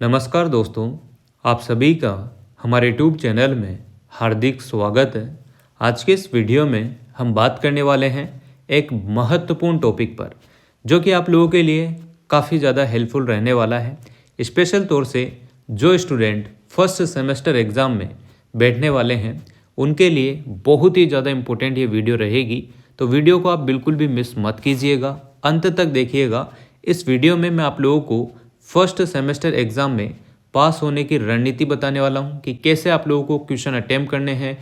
नमस्कार दोस्तों, आप सभी का हमारे यूट्यूब चैनल में हार्दिक स्वागत है। आज के इस वीडियो में हम बात करने वाले हैं एक महत्वपूर्ण टॉपिक पर, जो कि आप लोगों के लिए काफ़ी ज़्यादा हेल्पफुल रहने वाला है। स्पेशल तौर से जो स्टूडेंट फर्स्ट सेमेस्टर एग्ज़ाम में बैठने वाले हैं, उनके लिए बहुत ही ज़्यादा इम्पोर्टेंट ये वीडियो रहेगी। तो वीडियो को आप बिल्कुल भी मिस मत कीजिएगा, अंत तक देखिएगा। इस वीडियो में मैं आप लोगों को फर्स्ट सेमेस्टर एग्ज़ाम में पास होने की रणनीति बताने वाला हूं कि कैसे आप लोगों को क्वेश्चन अटेम्प्ट करने हैं,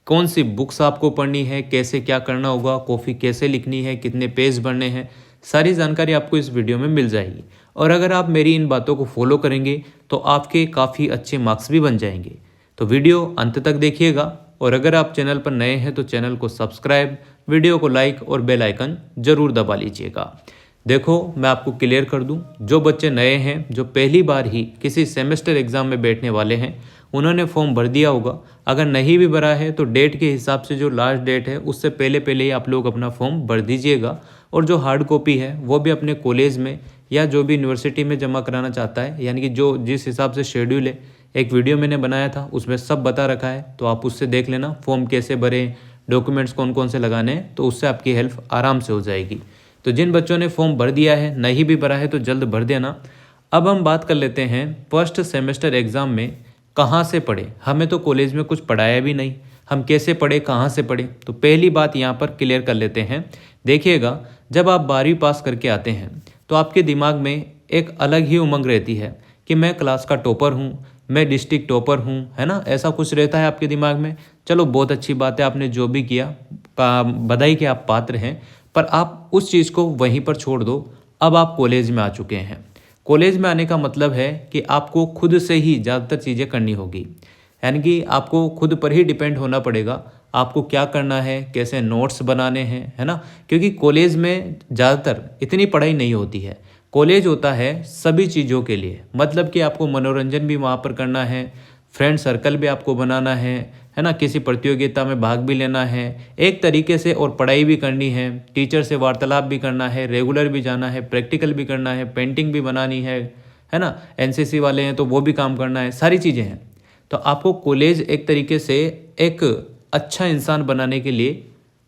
कौन सी बुक्स आपको पढ़नी है, कैसे क्या करना होगा, कॉपी कैसे लिखनी है, कितने पेज भरने हैं, सारी जानकारी आपको इस वीडियो में मिल जाएगी। और अगर आप मेरी इन बातों को फॉलो करेंगे तो आपके काफ़ी अच्छे मार्क्स भी बन जाएंगे। तो वीडियो अंत तक देखिएगा, और अगर आप चैनल पर नए हैं तो चैनल को सब्सक्राइब, वीडियो को लाइक और बेल आइकन ज़रूर दबा लीजिएगा। देखो, मैं आपको क्लियर कर दूं, जो बच्चे नए हैं, जो पहली बार ही किसी सेमेस्टर एग्ज़ाम में बैठने वाले हैं, उन्होंने फॉर्म भर दिया होगा। अगर नहीं भी भरा है तो डेट के हिसाब से जो लास्ट डेट है उससे पहले पहले ही आप लोग अपना फॉर्म भर दीजिएगा। और जो हार्ड कॉपी है वो भी अपने कॉलेज में या जो भी यूनिवर्सिटी में जमा कराना चाहता है, यानी कि जो जिस हिसाब से शेड्यूल है, एक वीडियो मैंने बनाया था उसमें सब बता रखा है, तो आप उससे देख लेना फॉर्म कैसे भरें, डॉक्यूमेंट्स कौन कौन से लगाने हैं, तो उससे आपकी हेल्प आराम से हो जाएगी। तो जिन बच्चों ने फॉर्म भर दिया है, नहीं भी भरा है तो जल्द भर देना। अब हम बात कर लेते हैं फर्स्ट सेमेस्टर एग्ज़ाम में कहाँ से पढ़े। हमें तो कॉलेज में कुछ पढ़ाया भी नहीं, हम कैसे पढ़े, कहाँ से पढ़े। तो पहली बात यहाँ पर क्लियर कर लेते हैं। देखिएगा, जब आप 12वीं पास करके आते हैं तो आपके दिमाग में एक अलग ही उमंग रहती है कि मैं क्लास का टॉपर हूँ, मैं डिस्ट्रिक्ट टॉपर हूँ, है ना। ऐसा कुछ रहता है आपके दिमाग में। चलो, बहुत अच्छी बात है, आपने जो भी किया बधाई के आप पात्र हैं। पर आप उस चीज़ को वहीं पर छोड़ दो। अब आप कॉलेज में आ चुके हैं। कॉलेज में आने का मतलब है कि आपको खुद से ही ज़्यादातर चीज़ें करनी होगी, यानी कि आपको खुद पर ही डिपेंड होना पड़ेगा। आपको क्या करना है, कैसे नोट्स बनाने हैं, है ना। क्योंकि कॉलेज में ज़्यादातर इतनी पढ़ाई नहीं होती है। कॉलेज होता है सभी चीज़ों के लिए, मतलब कि आपको मनोरंजन भी वहाँ पर करना है, फ्रेंड सर्कल भी आपको बनाना है ना, किसी प्रतियोगिता में भाग भी लेना है एक तरीके से, और पढ़ाई भी करनी है, टीचर से वार्तालाप भी करना है, रेगुलर भी जाना है, प्रैक्टिकल भी करना है, पेंटिंग भी बनानी है ना। एनसीसी वाले हैं तो वो भी काम करना है, सारी चीज़ें हैं। तो आपको कॉलेज एक तरीके से एक अच्छा इंसान बनाने के लिए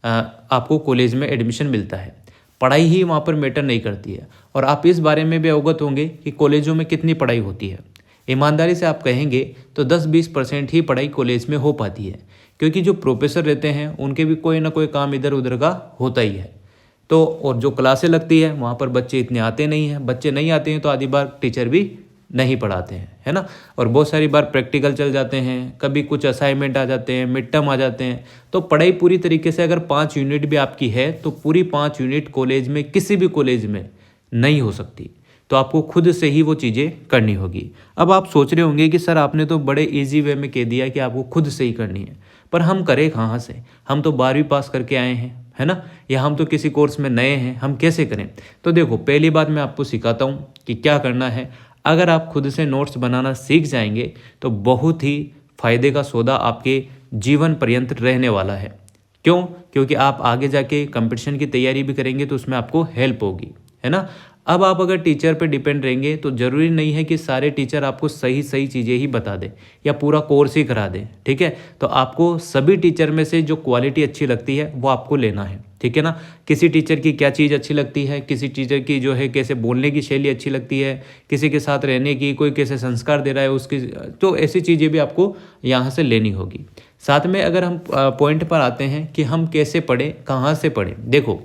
आपको कॉलेज में एडमिशन मिलता है। पढ़ाई ही वहाँ पर मैटर नहीं करती है। और आप इस बारे में भी अवगत होंगे कि कॉलेजों में कितनी पढ़ाई होती है। ईमानदारी से आप कहेंगे तो 10-20% ही पढ़ाई कॉलेज में हो पाती है, क्योंकि जो प्रोफेसर रहते हैं उनके भी कोई ना कोई काम इधर उधर का होता ही है। तो और जो क्लासें लगती है वहाँ पर बच्चे इतने आते नहीं हैं। बच्चे नहीं आते हैं तो आधी बार टीचर भी नहीं पढ़ाते हैं, है ना। और बहुत सारी बार प्रैक्टिकल चल जाते हैं, कभी कुछ असाइनमेंट आ जाते हैं, मिड टर्म आ जाते हैं। तो पढ़ाई पूरी तरीके से अगर 5 यूनिट भी आपकी है तो पूरी 5 यूनिट कॉलेज में किसी भी कॉलेज में नहीं हो सकती। तो आपको खुद से ही वो चीज़ें करनी होगी। अब आप सोच रहे होंगे कि सर आपने तो बड़े इजी वे में कह दिया कि आपको खुद से ही करनी है, पर हम करें कहाँ से। हम तो 12वीं पास करके आए हैं, है ना, या हम तो किसी कोर्स में नए हैं, हम कैसे करें। तो देखो, पहली बात मैं आपको सिखाता हूँ कि क्या करना है। अगर आप खुद से नोट्स बनाना सीख जाएंगे तो बहुत ही फ़ायदे का सौदा आपके जीवन पर्यंत रहने वाला है। क्यों? क्योंकि आप आगे जाके कंपटीशन की तैयारी भी करेंगे तो उसमें आपको हेल्प होगी, है ना। अब आप अगर टीचर पे डिपेंड रहेंगे तो ज़रूरी नहीं है कि सारे टीचर आपको सही सही चीज़ें ही बता दें या पूरा कोर्स ही करा दें, ठीक है। तो आपको सभी टीचर में से जो क्वालिटी अच्छी लगती है वो आपको लेना है, ठीक है ना। किसी टीचर की क्या चीज़ अच्छी लगती है, किसी टीचर की जो है कैसे बोलने की शैली अच्छी लगती है, किसी के साथ रहने की, कोई कैसे संस्कार दे रहा है उसकी, तो ऐसी चीज़ें भी आपको यहाँ से लेनी होगी। साथ में अगर हम पॉइंट पर आते हैं कि हम कैसे पढ़ें, कहाँ से पढ़ें। देखो,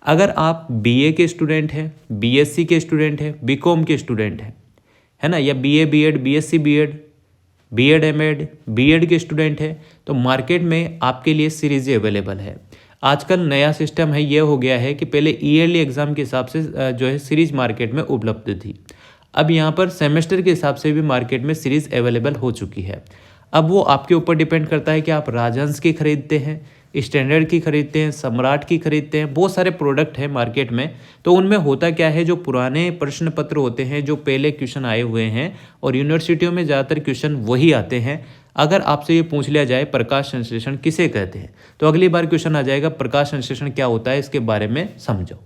अगर आप बीए के स्टूडेंट हैं, बीएससी के स्टूडेंट हैं, बीकॉम के स्टूडेंट हैं, है ना, या BA BEd, BSc BEd, BEd MEd, BEd के स्टूडेंट हैं, तो मार्केट में आपके लिए सीरीज़ अवेलेबल है। आजकल नया सिस्टम है, ये हो गया है कि पहले ईयरली एग्ज़ाम के हिसाब से जो है सीरीज़ मार्केट में उपलब्ध थी। अब यहाँ पर सेमेस्टर के हिसाब से भी मार्केट में सीरीज़ अवेलेबल हो चुकी है। अब वो आपके ऊपर डिपेंड करता है कि आप राजहंस की खरीदते हैं, स्टैंडर्ड की खरीदते हैं, सम्राट की खरीदते हैं। बहुत सारे प्रोडक्ट हैं मार्केट में। तो उनमें होता क्या है, जो पुराने प्रश्न पत्र होते हैं, जो पहले क्वेश्चन आए हुए हैं, और यूनिवर्सिटियों में ज़्यादातर क्वेश्चन वही आते हैं। अगर आपसे ये पूछ लिया जाए प्रकाश संश्लेषण किसे कहते हैं, तो अगली बार क्वेश्चन आ जाएगा प्रकाश संश्लेषण क्या होता है, इसके बारे में समझो।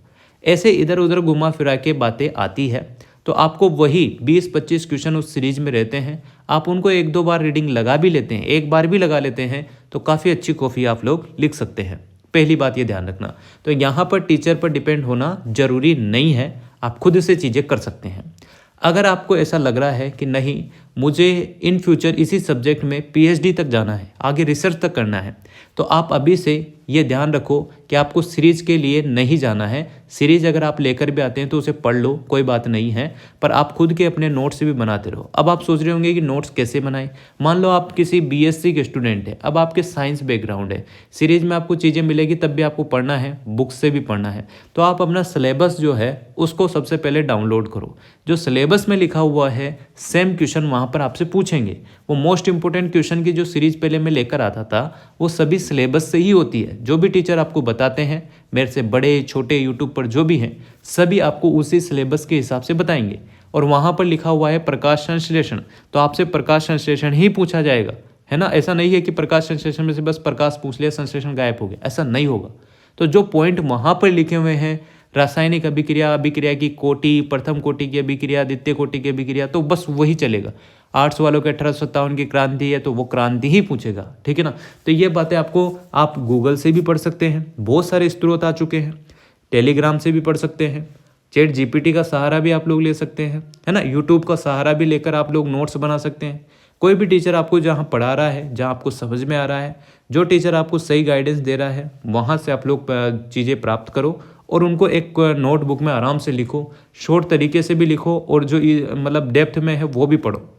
ऐसे इधर उधर घुमा फिरा के बातें आती है। तो आपको वही 20-25 क्वेश्चन उस सीरीज में रहते हैं, आप उनको 1-2 बार रीडिंग लगा भी लेते हैं, एक बार भी लगा लेते हैं तो काफ़ी अच्छी कॉफ़ी आप लोग लिख सकते हैं। पहली बात ये ध्यान रखना। तो यहाँ पर टीचर पर डिपेंड होना ज़रूरी नहीं है, आप खुद से चीज़ें कर सकते हैं। अगर आपको ऐसा लग रहा है कि नहीं मुझे इन फ्यूचर इसी सब्जेक्ट में पीएचडी तक जाना है, आगे रिसर्च तक करना है, तो आप अभी से ये ध्यान रखो कि आपको सीरीज़ के लिए नहीं जाना है। सीरीज़ अगर आप लेकर भी आते हैं तो उसे पढ़ लो, कोई बात नहीं है, पर आप खुद के अपने नोट्स भी बनाते रहो। अब आप सोच रहे होंगे कि नोट्स कैसे बनाएं। मान लो आप किसी बीएससी के स्टूडेंट हैं, अब आपके साइंस बैकग्राउंड है, सीरीज़ में आपको चीज़ें मिलेगी तब भी आपको पढ़ना है, बुक्स से भी पढ़ना है, तो आप अपना सिलेबस जो है उसको सबसे पहले डाउनलोड करो। जो सिलेबस में लिखा हुआ है सेम क्वेश्चन वहाँ पर आपसे पूछेंगे। वो मोस्ट इंपॉर्टेंट क्वेश्चन की जो सीरीज पहले मैं लेकर आता था वो सभी सिलेबस से ही होती है। जो भी टीचर आपको बताते हैं, मेरे से बड़े छोटे यूट्यूब पर जो भी हैं, सभी आपको उसी सिलेबस के हिसाब से बताएंगे। और वहाँ पर लिखा हुआ है प्रकाश संश्लेषण, तो आपसे प्रकाश संश्लेषण ही पूछा जाएगा, है ना। ऐसा नहीं है कि प्रकाश संश्लेषण में से बस प्रकाश पूछ लिया, संश्लेषण गायब हो गया, ऐसा नहीं होगा। तो जो पॉइंट वहाँ पर लिखे हुए हैं, रासायनिक अभिक्रिया, अभिक्रिया की कोटि, प्रथम कोटि की अभिक्रिया, द्वितीय कोटि की अभिक्रिया, तो बस वही चलेगा। आर्ट्स वालों के 1857 की क्रांति है तो वो क्रांति ही पूछेगा, ठीक है ना। तो ये बातें आपको आप गूगल से भी पढ़ सकते हैं, बहुत सारे स्रोत आ चुके हैं, टेलीग्राम से भी पढ़ सकते हैं, चैट जीपीटी का सहारा भी आप लोग ले सकते हैं, है ना। यूट्यूब का सहारा भी लेकर आप लोग नोट्स बना सकते हैं। कोई भी टीचर आपको जहाँ पढ़ा रहा है, जहाँ आपको समझ में आ रहा है, जो टीचर आपको सही गाइडेंस दे रहा है, वहाँ से आप लोग चीज़ें प्राप्त करो और उनको एक नोटबुक में आराम से लिखो, शॉर्ट तरीके से भी लिखो और जो मतलब डेप्थ में है वो भी पढ़ो,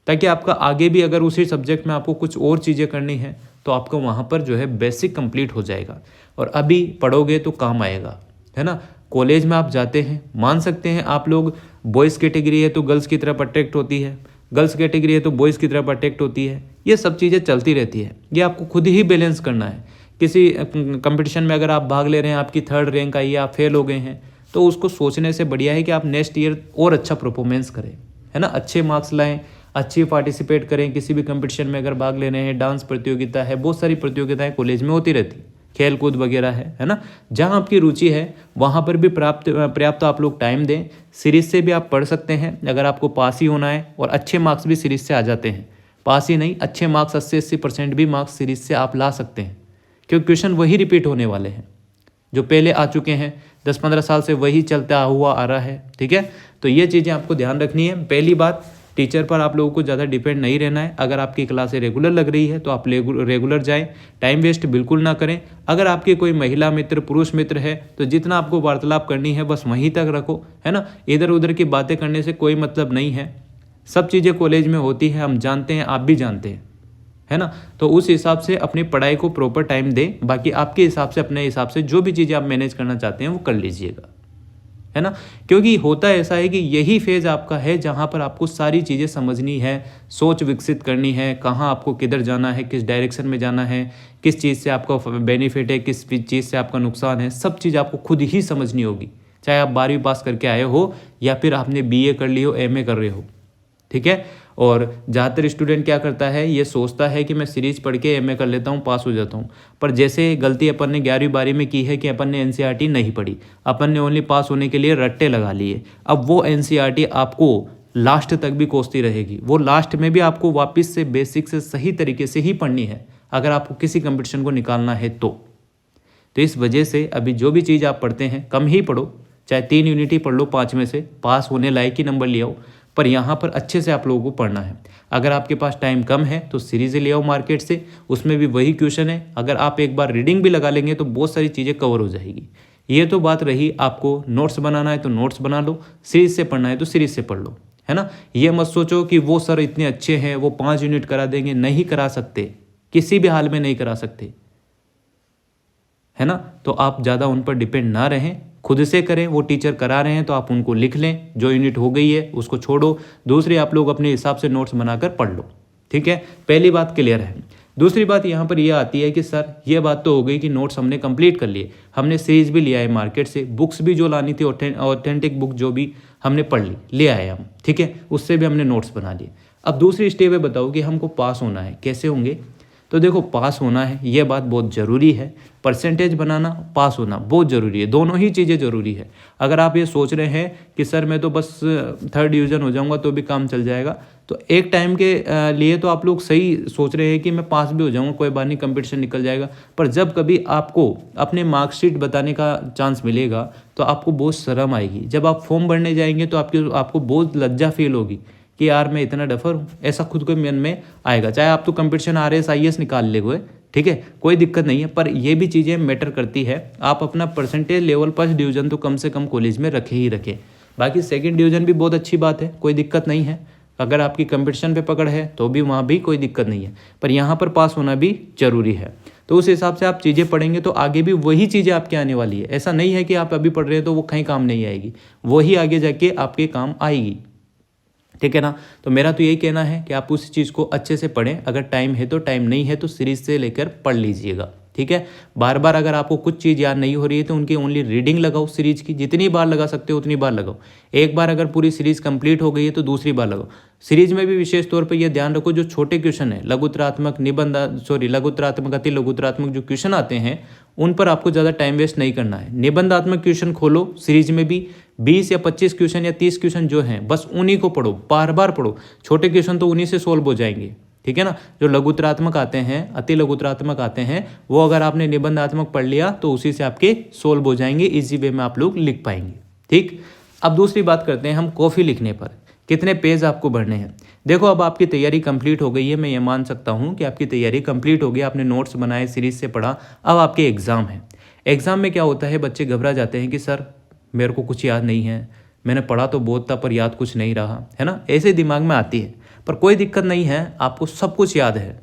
ताकि आपका आगे भी अगर उसी सब्जेक्ट में आपको कुछ और चीज़ें करनी है तो आपको वहाँ पर जो है बेसिक कंप्लीट हो जाएगा और अभी पढ़ोगे तो काम आएगा, है ना। कॉलेज में आप जाते हैं, मान सकते हैं आप लोग बॉयज़ कैटेगरी है तो गर्ल्स की तरफ अट्रैक्ट होती है, गर्ल्स कैटेगरी है तो बॉयज़ की तरफ अट्रैक्ट होती है, ये सब चीज़ें चलती रहती है। ये आपको खुद ही बैलेंस करना है। किसी कंपटीशन में अगर आप भाग ले रहे हैं, आपकी 3rd रैंक आई है, आप फेल हो गए हैं, तो उसको सोचने से बढ़िया है कि आप नेक्स्ट ईयर और अच्छा परफॉर्मेंस करें, है ना, अच्छे मार्क्स लाएं, अच्छी पार्टिसिपेट करें। किसी भी कंपटीशन में अगर भाग ले रहे हैं, डांस प्रतियोगिता है, बहुत सारी प्रतियोगिताएं कॉलेज में होती रहती, खेल कूद वगैरह है ना। जहां आपकी रुचि है वहां पर भी पर्याप्त आप लोग टाइम दें। सीरीज से भी आप पढ़ सकते हैं अगर आपको पास ही होना है, और अच्छे मार्क्स भी सीरीज से आ जाते हैं, पास ही नहीं, अच्छे मार्क्स 80% भी मार्क्स सीरीज से आप ला सकते हैं, क्योंकि क्वेश्चन वही रिपीट होने वाले हैं जो पहले आ चुके हैं, 10-15 साल से वही चलता हुआ आ रहा है, ठीक है। तो ये चीज़ें आपको ध्यान रखनी है। पहली बात, टीचर पर आप लोगों को ज़्यादा डिपेंड नहीं रहना है। अगर आपकी क्लासें रेगुलर लग रही है तो आप रेगुलर जाएं, टाइम वेस्ट बिल्कुल ना करें। अगर आपके कोई महिला मित्र, पुरुष मित्र है तो जितना आपको वार्तालाप करनी है बस वहीं तक रखो, है ना। इधर उधर की बातें करने से कोई मतलब नहीं है। सब चीज़ें कॉलेज में होती है, हम जानते हैं, आप भी जानते हैं, है ना। तो उस हिसाब से अपनी पढ़ाई को प्रॉपर टाइम दें। बाकी आपके हिसाब से, अपने हिसाब से जो भी चीज़ें आप मैनेज करना चाहते हैं वो कर लीजिएगा, है ना। क्योंकि होता ऐसा है कि यही फेज़ आपका है जहाँ पर आपको सारी चीज़ें समझनी है, सोच विकसित करनी है, कहाँ आपको किधर जाना है, किस डायरेक्शन में जाना है, किस चीज़ से आपका बेनिफिट है, किस चीज़ से आपका नुकसान है, सब चीज़ आपको खुद ही समझनी होगी। चाहे आप 12वीं पास करके आए हो या फिर आपने BA कर ली हो, MA कर रहे हो, ठीक है। और ज़्यादातर स्टूडेंट क्या करता है, ये सोचता है कि मैं सीरीज पढ़ के MA कर लेता हूँ, पास हो जाता हूँ। पर जैसे गलती अपन ने 11वीं-12वीं में की है कि अपन ने NCERT नहीं पढ़ी, अपन ने ओनली पास होने के लिए रट्टे लगा लिए। अब वो NCERT आपको लास्ट तक भी कोसती रहेगी, वो लास्ट में भी आपको वापस से बेसिक से सही तरीके से ही पढ़नी है अगर आपको किसी कंपटीशन को निकालना है तो इस वजह से अभी जो भी चीज़ आप पढ़ते हैं कम ही पढ़ो, चाहे 3 यूनिट ही पढ़ लो 5 में से, पास होने लायक ही नंबर ले आओ, पर यहाँ पर अच्छे से आप लोगों को पढ़ना है। अगर आपके पास टाइम कम है तो सीरीज़ ले आओ मार्केट से, उसमें भी वही क्वेश्चन है। अगर आप एक बार रीडिंग भी लगा लेंगे तो बहुत सारी चीज़ें कवर हो जाएगी। ये तो बात रही, आपको नोट्स बनाना है तो नोट्स बना लो, सीरीज से पढ़ना है तो सीरीज से पढ़ लो, है ना। ये मत सोचो कि वो सर इतने अच्छे हैं, वो 5 यूनिट करा देंगे, नहीं करा सकते, किसी भी हाल में नहीं करा सकते, है ना। तो आप ज़्यादा उन पर डिपेंड ना रहें, खुद से करें। वो टीचर करा रहे हैं तो आप उनको लिख लें, जो यूनिट हो गई है उसको छोड़ो, दूसरे आप लोग अपने हिसाब से नोट्स बनाकर पढ़ लो, ठीक है। पहली बात क्लियर है। दूसरी बात यहाँ पर यह आती है कि सर ये बात तो हो गई कि नोट्स हमने कंप्लीट कर लिए, हमने सीरीज भी लिया है मार्केट से, बुक्स भी जो लानी थी ऑथेंटिक बुक जो भी हमने पढ़ ली, ले आए हम, ठीक है, उससे भी हमने नोट्स बना लिए। अब दूसरी स्टेप है, बताओ कि हमको पास होना है, कैसे होंगे। तो देखो पास होना है, ये बात बहुत ज़रूरी है। परसेंटेज बनाना, पास होना बहुत ज़रूरी है, दोनों ही चीज़ें ज़रूरी है। अगर आप ये सोच रहे हैं कि सर मैं तो बस 3rd डिवीज़न हो जाऊंगा तो भी काम चल जाएगा, तो एक टाइम के लिए तो आप लोग सही सोच रहे हैं कि मैं पास भी हो जाऊंगा, कोई बात नहीं, कंपटीशन निकल जाएगा। पर जब कभी आपको अपने मार्कशीट बताने का चांस मिलेगा तो आपको बहुत शर्म आएगी। जब आप फॉर्म भरने जाएंगे तो आपको बहुत लज्जा फील होगी कि यार मैं इतना डफर हूँ, ऐसा खुद को मन में आएगा। चाहे आप तो कंपटीशन RS IAS निकाल ले हुए, ठीक है, कोई दिक्कत नहीं है, पर ये भी चीज़ें मैटर करती है। आप अपना परसेंटेज लेवल 1st डिवीज़न तो कम से कम कॉलेज में रखे ही रखें। बाकी 2nd डिवीज़न भी बहुत अच्छी बात है, कोई दिक्कत नहीं है। अगर आपकी कंपटीशन पे पकड़ है तो भी वहाँ भी कोई दिक्कत नहीं है, पर यहाँ पर पास होना भी ज़रूरी है। तो उस हिसाब से आप चीज़ें पढ़ेंगे तो आगे भी वही चीज़ें आपके आने वाली है। ऐसा नहीं है कि आप अभी पढ़ रहे हैं तो वो कहीं काम नहीं आएगी, वही आगे जाके आपके काम आएगी, ठीक है ना। तो मेरा तो यही कहना है कि आप उस चीज़ को अच्छे से पढ़ें। अगर टाइम है तो, टाइम नहीं है तो सीरीज से लेकर पढ़ लीजिएगा, ठीक है। बार बार अगर आपको कुछ चीज़ याद नहीं हो रही है तो उनकी ओनली रीडिंग लगाओ सीरीज की, जितनी बार लगा सकते हो उतनी बार लगाओ। एक बार अगर पूरी सीरीज कंप्लीट हो गई है तो दूसरी बार लगाओ। सीरीज में भी विशेष तौर पर यह ध्यान रखो, जो छोटे क्वेश्चन है, लघुतरात्मक, लघुतरात्मक, अति लघुतरात्मक जो क्वेश्चन आते हैं उन पर आपको ज़्यादा टाइम वेस्ट नहीं करना है। निबंधात्मक क्वेश्चन खोलो, सीरीज में भी 20 या 25 क्वेश्चन या 30 क्वेश्चन जो हैं बस उन्हीं को पढ़ो, बार बार पढ़ो। छोटे क्वेश्चन तो उन्हीं से सोल्व हो जाएंगे, ठीक है ना। जो लघुतरात्मक आते हैं, अति लघुतरात्मक आते हैं, वो अगर आपने निबंधात्मक पढ़ लिया तो उसी से आपके सोल्व हो जाएंगे, इजी वे में आप लोग लिख पाएंगे, ठीक। अब दूसरी बात करते हैं हम कॉफ़ी लिखने पर, कितने पेज आपको भरने हैं। देखो अब आपकी तैयारी कंप्लीट हो गई है, मैं ये मान सकता हूँ कि आपकी तैयारी कंप्लीट हो गई, आपने नोट्स बनाए, सीरीज से पढ़ा, अब आपके एग्ज़ाम है। एग्ज़ाम में क्या होता है, बच्चे घबरा जाते हैं कि सर मेरे को कुछ याद नहीं है, मैंने पढ़ा तो बहुत था पर याद कुछ नहीं रहा, है ना, ऐसे दिमाग में आती है। पर कोई दिक्कत नहीं है, आपको सब कुछ याद है,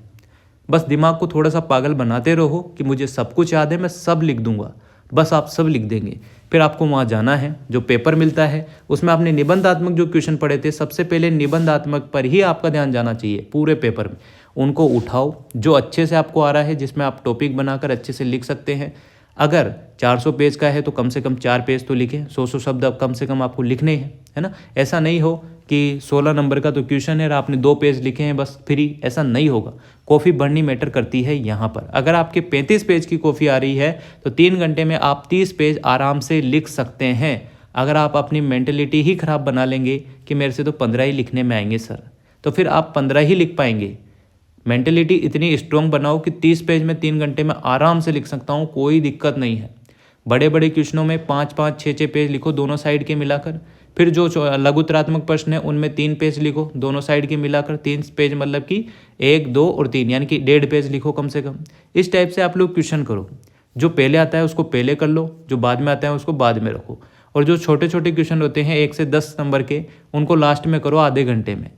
बस दिमाग को थोड़ा सा पागल बनाते रहो कि मुझे सब कुछ याद है, मैं सब लिख दूंगा, बस आप सब लिख देंगे। फिर आपको वहाँ जाना है, जो पेपर मिलता है उसमें आपने निबंधात्मक जो क्वेश्चन पढ़े थे, सबसे पहले निबंधात्मक पर ही आपका ध्यान जाना चाहिए पूरे पेपर में। उनको उठाओ, जो अच्छे से आपको आ रहा है, जिसमें आप टॉपिक बनाकर अच्छे से लिख सकते हैं। अगर 400 पेज का है तो कम से कम 4 पेज तो लिखें, 100 शब्द अब कम से कम आपको लिखने हैं, है ना। ऐसा नहीं हो कि 16 नंबर का तो क्वेश्चन है और आपने 2 पेज लिखे हैं बस फ्री, ऐसा नहीं होगा। कॉफ़ी बढ़नी मैटर करती है यहाँ पर। अगर आपके 35 पेज की कॉफ़ी आ रही है तो 3 घंटे में आप 30 पेज आराम से लिख सकते हैं। अगर आप अपनी मेंटलिटी ही ख़राब बना लेंगे कि मेरे से तो 15 ही लिखने में आएंगे सर, तो फिर आप 15 ही लिख पाएंगे। मेंटलिटी इतनी स्ट्रॉन्ग बनाओ कि 30 पेज में 3 घंटे में आराम से लिख सकता हूँ, कोई दिक्कत नहीं है। बड़े बड़े क्वेश्चनों में 5-5, 6-6 पेज लिखो दोनों साइड के मिलाकर। फिर जो लघुतरात्मक प्रश्न है उनमें 3 पेज लिखो दोनों साइड के मिलाकर। 3 पेज मतलब कि 1, 2 और 3, यानी कि 1.5 पेज लिखो कम से कम। इस टाइप से आप लोग क्वेश्चन करो। जो पहले आता है उसको पहले कर लो, जो बाद में आता है उसको बाद में रखो, और जो छोटे छोटे क्वेश्चन होते हैं 1 से 10 नंबर के, उनको लास्ट में करो आधे घंटे में।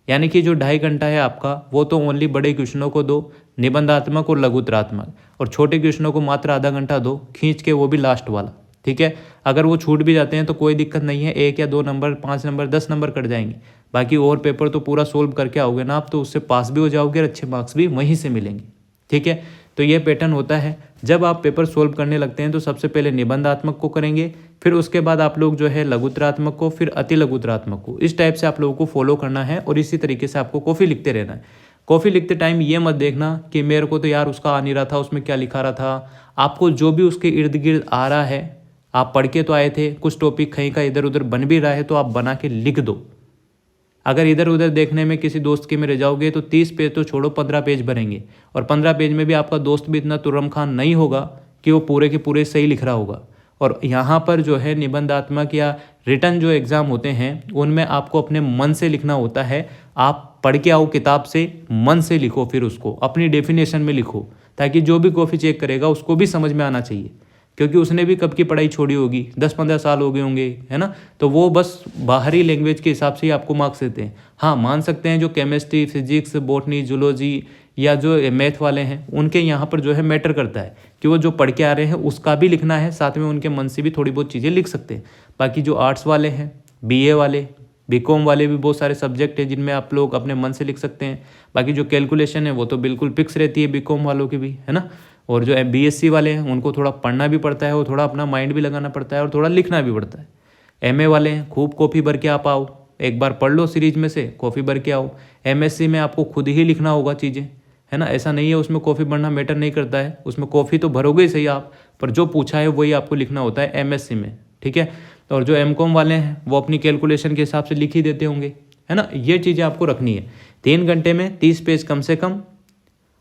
यानी कि जो 2.5 घंटा है आपका वो तो ओनली बड़े क्वेश्चनों को दो, निबंधात्मक और लघुतरात्मक, और छोटे क्वेश्चनों को मात्र आधा घंटा दो खींच के, वो भी लास्ट वाला, ठीक है। अगर वो छूट भी जाते हैं तो कोई दिक्कत नहीं है, 1 या 2 नंबर, 5 नंबर, 10 नंबर कट जाएंगे। बाकी और पेपर तो पूरा सोल्व करके आओगे ना आप, तो उससे पास भी हो जाओगे और अच्छे मार्क्स भी वहीं से मिलेंगे, ठीक है। तो ये पैटर्न होता है। जब आप पेपर सोल्व करने लगते हैं तो सबसे पहले निबंधात्मक को करेंगे, फिर उसके बाद आप लोग जो है लघुतरात्मक को, फिर अति लघुतरात्मक को। इस टाइप से आप लोगों को फॉलो करना है और इसी तरीके से आपको कॉफ़ी लिखते रहना है। कॉफ़ी लिखते टाइम ये मत देखना कि मेरे को तो यार उसका आ नहीं रहा था, उसमें क्या लिखा रहा था। आपको जो भी उसके इर्द गिर्द आ रहा है, आप पढ़ के तो आए थे, कुछ टॉपिक कहीं का इधर उधर बन भी रहा है तो आप बना के लिख दो। अगर इधर उधर देखने में किसी दोस्त के में रह जाओगे तो 30 पेज तो छोड़ो, 15 पेज भरेंगे, और 15 पेज में भी आपका दोस्त भी इतना तुर्रम खान नहीं होगा कि वो पूरे के पूरे सही लिख रहा होगा। और यहाँ पर जो है निबंधात्मक या रिटर्न जो एग्ज़ाम होते हैं उनमें आपको अपने मन से लिखना होता है। आप पढ़ के आओ किताब से, मन से लिखो, फिर उसको अपनी डेफिनेशन में लिखो, ताकि जो भी कॉफ़ी चेक करेगा उसको भी समझ में आना चाहिए, क्योंकि उसने भी कब की पढ़ाई छोड़ी होगी, 10-15 साल हो गए होंगे, है ना। तो वो बस बाहरी लैंग्वेज के हिसाब से ही आपको मार्क्स देते हैं। हाँ, मान सकते हैं जो केमिस्ट्री, फिजिक्स, बॉटनी, जूलॉजी या जो मैथ वाले हैं उनके यहाँ पर जो है मैटर करता है कि वो जो पढ़ के आ रहे हैं उसका भी लिखना है, साथ में उनके मन से भी थोड़ी बहुत चीज़ें लिख सकते हैं। बाकी जो आर्ट्स वाले हैं, BA वाले, BCom वाले भी बहुत सारे सब्जेक्ट हैं जिनमें आप लोग अपने मन से लिख सकते हैं। बाकी जो कैलकुलेशन है वो तो बिल्कुल फिक्स रहती है BCom वालों की भी, है ना। और जो BSc वाले हैं उनको थोड़ा पढ़ना भी पड़ता है और थोड़ा अपना माइंड भी लगाना पड़ता है और थोड़ा लिखना भी पड़ता है। MA वाले हैं, खूब कॉपी भर के आप आओ, एक बार पढ़ लो सीरीज में से, कॉपी भर के आओ। MSc में आपको खुद ही लिखना होगा चीज़ें, है ना। ऐसा नहीं है उसमें कॉफ़ी भरना मैटर नहीं करता है, उसमें कॉफ़ी तो भरोगे ही सही आप, पर जो पूछा है वही आपको लिखना होता है एमएससी में, ठीक है। और जो एमकॉम वाले हैं वो अपनी कैलकुलेशन के हिसाब से लिख ही देते होंगे, है ना। ये चीज़ें आपको रखनी है। 3 घंटे में 30 पेज कम से कम,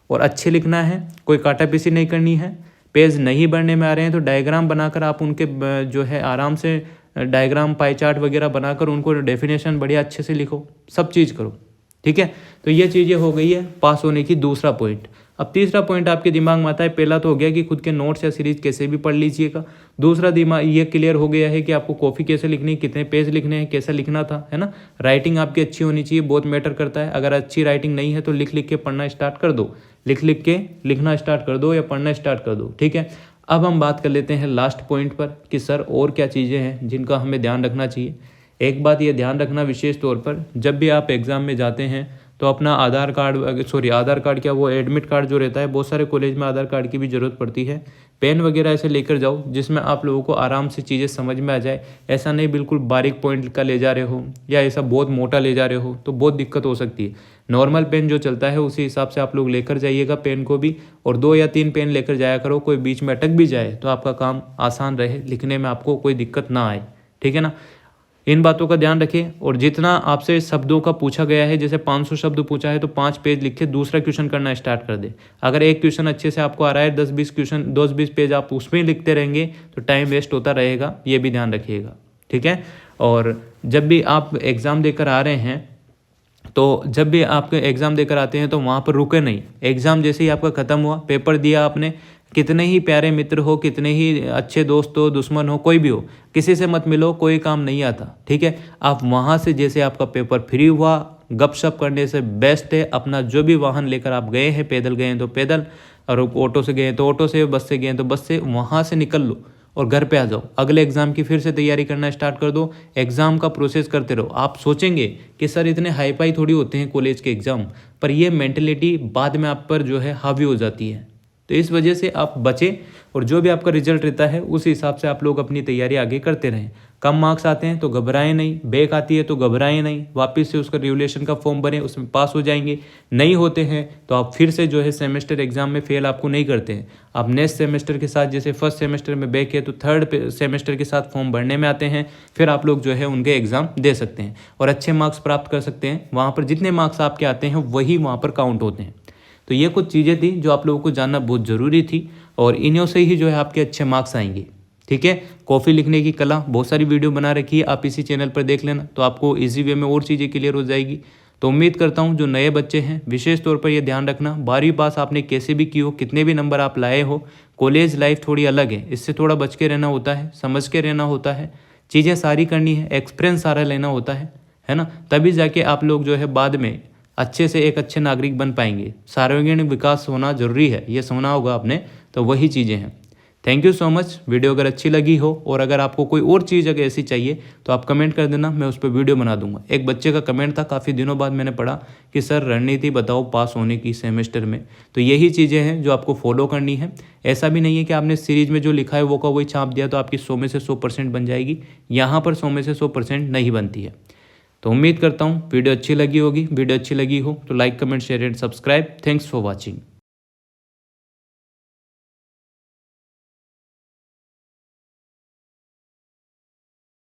और अच्छे लिखना है, कोई काटा पीसी नहीं करनी है। पेज नहीं भरने में आ रहे हैं तो डायग्राम बनाकर आप उनके जो है आराम से डायग्राम पाई चार्ट वगैरह बनाकर उनको डेफिनेशन बढ़िया अच्छे से लिखो, सब चीज़ करो, ठीक है। तो ये चीज़ें हो गई है पास होने की दूसरा पॉइंट। अब तीसरा पॉइंट आपके दिमाग में आता है, पहला तो हो गया कि खुद के नोट्स या सीरीज कैसे भी पढ़ लीजिएगा। दूसरा दिमाग ये क्लियर हो गया है कि आपको कॉपी कैसे लिखनी, कितने पेज लिखने हैं, कैसा लिखना था, है ना। राइटिंग आपकी अच्छी होनी चाहिए, बहुत मैटर करता है। अगर अच्छी राइटिंग नहीं है तो लिख लिख के पढ़ना स्टार्ट कर दो, लिख लिख के लिखना स्टार्ट कर दो या पढ़ना स्टार्ट कर दो, ठीक है। अब हम बात कर लेते हैं लास्ट पॉइंट पर कि सर और क्या चीज़ें हैं जिनका हमें ध्यान रखना चाहिए। एक बात ये ध्यान रखना विशेष तौर पर, जब भी आप एग्ज़ाम में जाते हैं तो अपना आधार कार्ड क्या, वो एडमिट कार्ड जो रहता है, बहुत सारे कॉलेज में आधार कार्ड की भी ज़रूरत पड़ती है। पेन वगैरह ऐसे लेकर जाओ जिसमें आप लोगों को आराम से चीज़ें समझ में आ जाए। ऐसा नहीं बिल्कुल बारीक पॉइंट का ले जा रहे हो या ऐसा बहुत मोटा ले जा रहे हो तो बहुत दिक्कत हो सकती है। नॉर्मल पेन जो चलता है उसी हिसाब से आप लोग लेकर जाइएगा पेन को भी, और 2 या 3 पेन लेकर जाया करो। कोई बीच में अटक भी जाए तो आपका काम आसान रहे, लिखने में आपको कोई दिक्कत ना आए, ठीक है ना। इन बातों का ध्यान रखें। और जितना आपसे शब्दों का पूछा गया है, जैसे 500 शब्द पूछा है तो 5 पेज लिख के दूसरा क्वेश्चन करना स्टार्ट कर दे। अगर एक क्वेश्चन अच्छे से आपको आ रहा है, 10-20 पेज आप उसमें लिखते रहेंगे तो टाइम वेस्ट होता रहेगा, ये भी ध्यान रखिएगा, ठीक है। और जब भी आप एग्ज़ाम देकर आ रहे हैं तो जब भी आपके एग्ज़ाम देकर आते हैं तो वहाँ पर रुके नहीं। एग्ज़ाम जैसे ही आपका ख़त्म हुआ, पेपर दिया आपने, कितने ही प्यारे मित्र हो, कितने ही अच्छे दोस्त हो, दुश्मन हो, कोई भी हो, किसी से मत मिलो, कोई काम नहीं आता, ठीक है। आप वहाँ से जैसे आपका पेपर फ्री हुआ, गपशप करने से बेस्ट है अपना जो भी वाहन लेकर आप गए हैं, पैदल गए हैं तो पैदल, और ऑटो से गए हैं तो ऑटो से, बस से गए हैं तो बस से, वहाँ से निकल लो और घर पे आ जाओ। अगले एग्ज़ाम की फिर से तैयारी करना स्टार्ट कर दो। एग्ज़ाम का प्रोसेस करते रहो। आप सोचेंगे कि सर इतने हाई फाई थोड़ी होते हैं कॉलेज के एग्ज़ाम, पर ये मेंटलिटी बाद में आप पर जो है हावी हो जाती है। तो इस वजह से आप बचें, और जो भी आपका रिजल्ट रहता है उस हिसाब से आप लोग अपनी तैयारी आगे करते रहें। कम मार्क्स आते हैं तो घबराएं नहीं, बैक आती है तो घबराएं नहीं, वापस से उसका रिवोल्यूशन का फॉर्म भरें, उसमें पास हो जाएंगे। नहीं होते हैं तो आप फिर से जो है सेमेस्टर एग्जाम में फेल आपको नहीं करते हैं। आप नेक्स्ट सेमेस्टर के साथ, जैसे फर्स्ट सेमेस्टर में बैक है तो थर्ड सेमेस्टर के साथ फॉर्म भरने में आते हैं, फिर आप लोग जो है उनके एग्ज़ाम दे सकते हैं और अच्छे मार्क्स प्राप्त कर सकते हैं। वहाँ पर जितने मार्क्स आपके आते हैं वही वहाँ पर काउंट होते हैं। तो ये कुछ चीज़ें थी जो आप लोगों को जानना बहुत ज़रूरी थी, और इन्हीं से ही जो है आपके अच्छे मार्क्स आएंगे, ठीक है। कॉफ़ी लिखने की कला, बहुत सारी वीडियो बना रखी है, आप इसी चैनल पर देख लेना, तो आपको इजी वे में और चीज़ें क्लियर हो जाएगी। तो उम्मीद करता हूँ जो नए बच्चे हैं विशेष तौर पर ये ध्यान रखना, 12वीं पास आपने कैसे भी की हो, कितने भी नंबर आप लाए हो, कॉलेज लाइफ थोड़ी अलग है, इससे थोड़ा बच के रहना होता है, समझ के रहना होता है, चीज़ें सारी करनी है, एक्सपीरियंस सारा लेना होता है ना। तभी जाके आप लोग जो है बाद में अच्छे से एक अच्छे नागरिक बन पाएंगे। सार्वजनिक विकास होना जरूरी है, ये सुना होगा आपने, तो वही चीज़ें हैं। Thank you so much. Video अगर अच्छी लगी हो और अगर आपको कोई और चीज़ अगर ऐसी चाहिए तो आप कमेंट कर देना, मैं उस पर वीडियो बना दूंगा। एक बच्चे का कमेंट था, काफ़ी दिनों बाद मैंने पढ़ा कि सर रणनीति बताओ पास होने की सेमेस्टर में। तो यही चीज़ें हैं जो आपको फॉलो करनी है। ऐसा भी नहीं है कि आपने सीरीज में जो लिखा है वो का वही छाप दिया तो आपकी 100 में से 100% बन जाएगी। यहाँ पर 100 में से 100% नहीं बनती है। तो उम्मीद करता हूँ वीडियो अच्छी लगी होगी। वीडियो अच्छी लगी हो तो like, comment, share and subscribe. Thanks for watching.